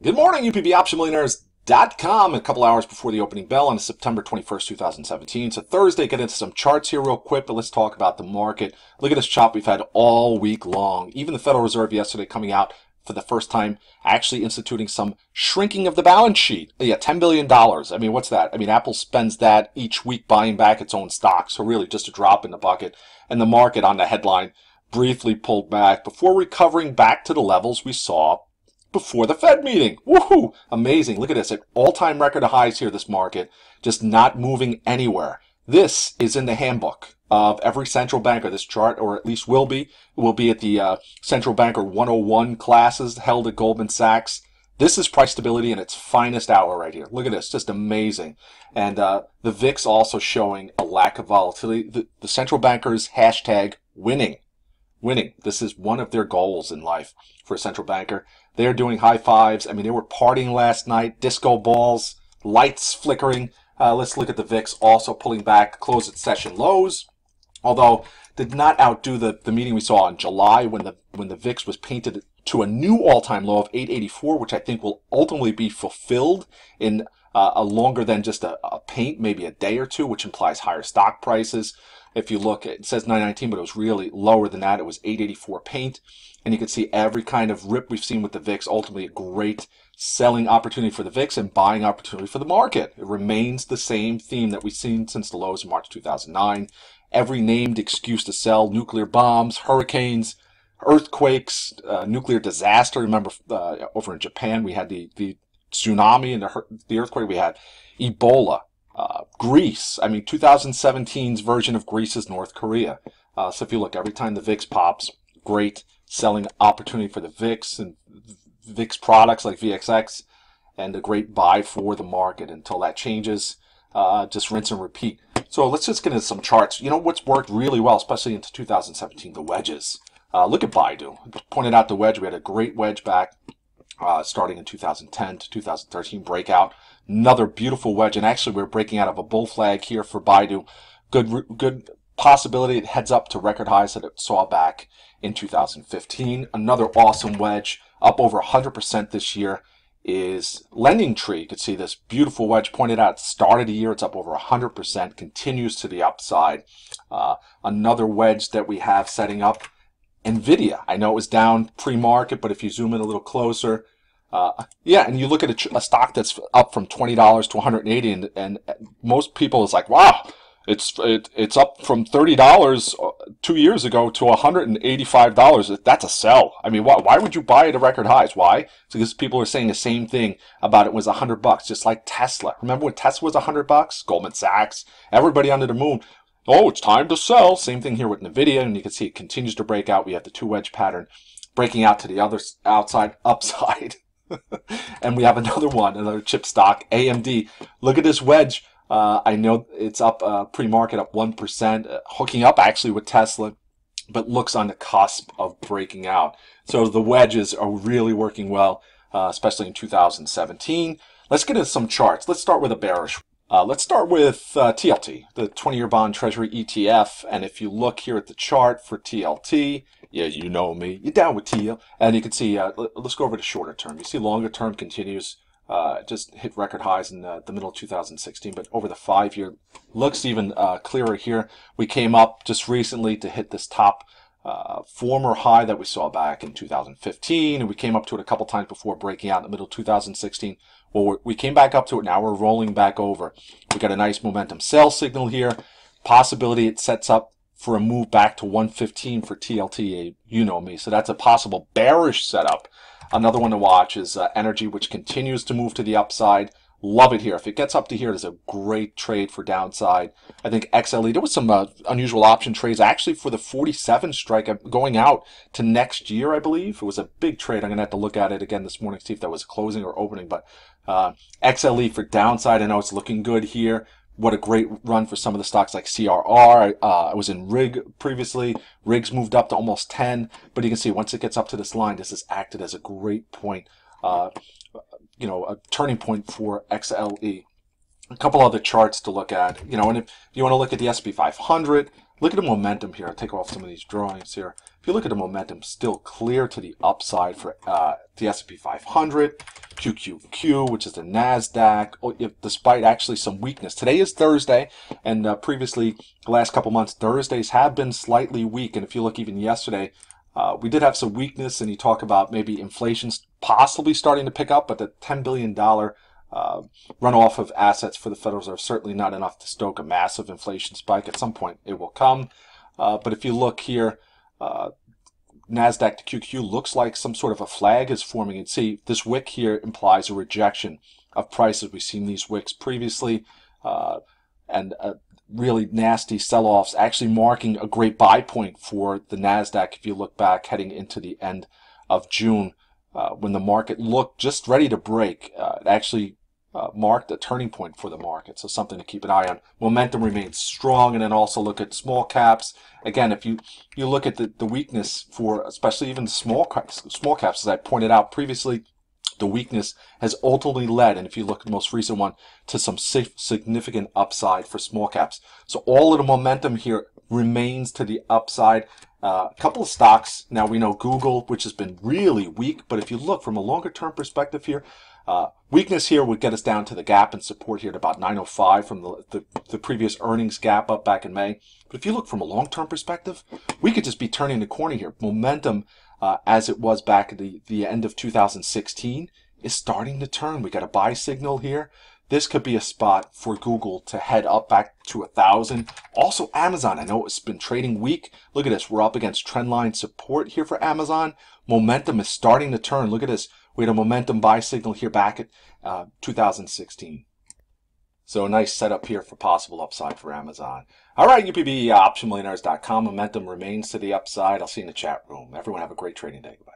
Good morning, UPBOptionMillionaires.com. A couple hours before the opening bell on September 21st, 2017. So Thursday, get into some charts here real quick, but let's talk about the market. Look at this chop we've had all week long. Even the Federal Reserve yesterday coming out for the first time, actually instituting some shrinking of the balance sheet. Yeah, $10 billion. I mean, what's that? I mean, Apple spends that each week buying back its own stock. So really just a drop in the bucket. And the market on the headline briefly pulled back before recovering back to the levels we saw before the Fed meeting. Woohoo! Amazing. Look at this. At all-time record highs here, this market, just not moving anywhere. This is in the handbook of every central banker, this chart, or at least will be. It will be at the Central Banker 101 classes held at Goldman Sachs. This is price stability in its finest hour right here. Look at this. Just amazing. And the VIX also showing a lack of volatility. The central bankers hashtag winning. Winning. This is one of their goals in life for a central banker. They're doing high fives. I mean, they were partying last night, disco balls, lights flickering. Let's look at the VIX also pulling back, closed at session lows, although did not outdo the meeting we saw in July when the VIX was painted to a new all-time low of 884, which I think will ultimately be fulfilled in a longer than just a paint, maybe a day or two, which implies higher stock prices. If you look, it says 919, but it was really lower than that. It was 884 paint. And you can see every kind of rip we've seen with the VIX, ultimately a great selling opportunity for the VIX and buying opportunity for the market. It remains the same theme that we've seen since the lows of March 2009. Every named excuse to sell: nuclear bombs, hurricanes, earthquakes, nuclear disaster. Remember over in Japan, we had the tsunami and the earthquake. We had Ebola. Greece. I mean, 2017's version of Greece is North Korea. So if you look, every time the VIX pops, great selling opportunity for the VIX and VIX products like VXX, and a great buy for the market until that changes. Just rinse and repeat. So let's just get into some charts. You know what's worked really well, especially into 2017, the wedges. Look at Baidu. Pointed out the wedge. We had a great wedge back starting in 2010 to 2013 breakout. Another beautiful wedge, and actually we're breaking out of a bull flag here for Baidu. Good possibility it heads up to record highs that it saw back in 2015. Another awesome wedge up over 100% this year is Lending Tree. You can see this beautiful wedge pointed out at the start of the year. It's up over 100%, continues to the upside. Another wedge that we have setting up, NVIDIA. I know it was down pre-market, but if you zoom in a little closer, yeah, and you look at a stock that's up from $20 to $180, and most people is like, wow, it's up from $30 2 years ago to $185. That's a sell. I mean, why would you buy it at record highs? Why? It's because people are saying the same thing about it was $100, just like Tesla. Remember when Tesla was $100? Goldman Sachs, everybody under the moon. Oh, it's time to sell. Same thing here with NVIDIA, and you can see it continues to break out. We have the two wedge pattern breaking out to the other upside. And we have another one, another chip stock, AMD. Look at this wedge. I know it's up pre-market up 1%, hooking up actually with Tesla, but looks on the cusp of breaking out. So the wedges are really working well, especially in 2017. Let's get into some charts. Let's start with a bearish. Let's start with TLT, the 20-year bond treasury ETF. And if you look here at the chart for TLT, yeah, you know me, you're down with TL. And you can see, let's go over to shorter term. You see longer term continues, just hit record highs in the middle of 2016. But over the 5-year, looks even clearer here. We came up just recently to hit this top former high that we saw back in 2015. And we came up to it a couple times before breaking out in the middle of 2016. Well, we came back up to it. Now we're rolling back over. We got a nice momentum sell signal here. Possibility it sets up for a move back to 115 for TLT. You know me. So that's a possible bearish setup. Another one to watch is energy, which continues to move to the upside. Love it here. If it gets up to here, it's a great trade for downside. I think XLE, there was some unusual option trades actually for the 47 strike going out to next year, I believe. It was a big trade. I'm going to have to look at it again this morning, see if that was closing or opening. But XLE for downside, I know it's looking good here. What a great run for some of the stocks like CRR. I was in RIG previously. RIG's moved up to almost 10. But you can see once it gets up to this line, this has acted as a great point. You know, a turning point for XLE. A couple other charts to look at, you know, and if you want to look at the SP 500, Look at the momentum here. I'll take off some of these drawings here. If you look at the momentum, still clear to the upside for the S&P 500, QQQ, which is the NASDAQ, despite actually some weakness. Today is Thursday, and previously, the last couple months, Thursdays have been slightly weak. And if you look even yesterday, we did have some weakness, and you talk about maybe inflation possibly starting to pick up, but the $10 billion runoff of assets for the Federal Reserve certainly not enough to stoke a massive inflation spike. At some point, it will come. But if you look here, NASDAQ to QQ looks like some sort of a flag is forming. And see, this wick here implies a rejection of prices. We've seen these wicks previously, and really nasty sell-offs, actually marking a great buy point for the NASDAQ if you look back heading into the end of June, when the market looked just ready to break. It actually marked a turning point for the market, so something to keep an eye on. Momentum remains strong, and then also look at small caps. Again, if you look at the weakness for especially even small caps, as I pointed out previously, the weakness has ultimately led, and if you look at the most recent one, to some significant upside for small caps. So all of the momentum here remains to the upside. A couple of stocks, now we know Google, which has been really weak, but if you look from a longer term perspective here, weakness here would get us down to the gap and support here at about 905 from the previous earnings gap up back in May. But if you look from a long-term perspective, we could just be turning the corner here. Momentum, as it was back at the end of 2016, is starting to turn. We got a buy signal here. This could be a spot for Google to head up back to 1,000. Also Amazon, I know it's been trading weak. Look at this, we're up against trendline support here for Amazon. Momentum is starting to turn. Look at this. We had a momentum buy signal here back at 2016. So a nice setup here for possible upside for Amazon. All right, UPB, optionmillionaires.com. Momentum remains to the upside. I'll see you in the chat room. Everyone have a great trading day. Goodbye.